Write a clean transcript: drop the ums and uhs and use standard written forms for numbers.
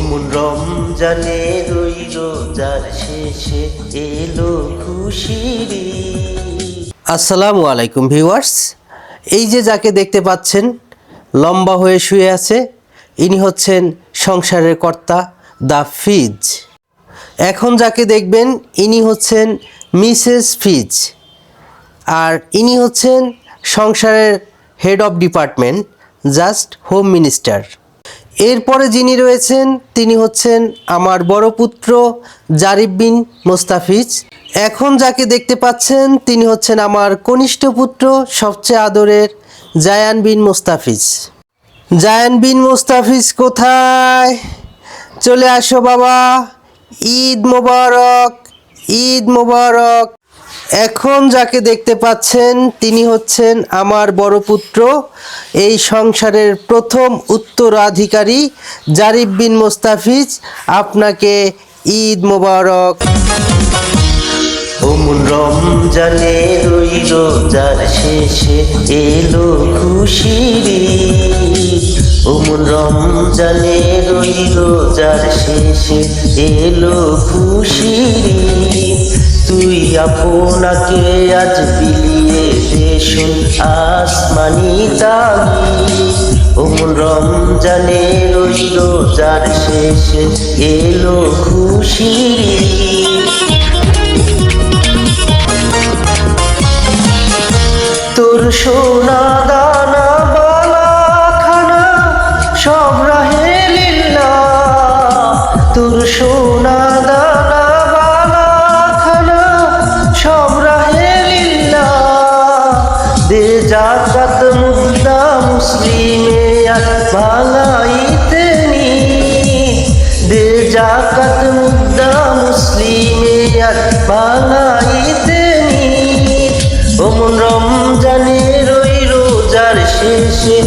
ওমন রমজানের ওই রোজার শেষে এলো খুশির ঈদ। আসসালামু আলাইকুম ভিউয়ার্স, এই যে যাকে দেখতে পাচ্ছেন লম্বা হয়ে শুয়ে আছে, ইনি হচ্ছেন সংসারের কর্তা দ্য ফিজ। এখন যাকে দেখবেন ইনি হচ্ছেন মিসেস ফিজ, আর ইনি হচ্ছেন সংসারের head of department, just home minister. এরপরে যিনি রয়েছেন তিনি হচ্ছেন আমার বড় পুত্র জারিফ বিন মোস্তাফিজ। এখন যাকে দেখতে পাচ্ছেন তিনি হচ্ছেন আমার কনিষ্ঠ পুত্র সবচেয়ে আদরের জায়ান বিন মোস্তাফিজ। জায়ান বিন মোস্তাফিজ কোথায়? চলে আসো বাবা, ঈদ মোবারক, ঈদ মোবারক। এখন যাকে দেখতে পাচ্ছেন তিনি হচ্ছেন আমার বড় পুত্র, এই সংসারের প্রথম উত্তরাধিকারী জারিফ বিন মোস্তাফিজ। আপনাকে ঈদ মোবারক। ওমন রমজানের ওই রোজার শেষে এলো খুশির ঈদ। ওমন রমজানের ওই রোজার শেষে এলো খুশির ঈদ। তুই আপনাকে আজ বিলিয়ে দেশুন আসমানি তাগিদ। ওমন রমজানের ওই রোজার শেষে এলো খুশির ঈদ। তোর সোনা দানা বালা খানা সব রাহে লিল্লাহ। তোর সোনা দানা বালা খানা সব রাহে লিল্লাহ। দে জাকাত মুদ্রা মুসলিমে আর ভালাইতে নিত। দে জাকাত মুদ্রা মুসলিমে আর ভালাইতে নিত। ওমন রমজানের ওই রোজার শেষে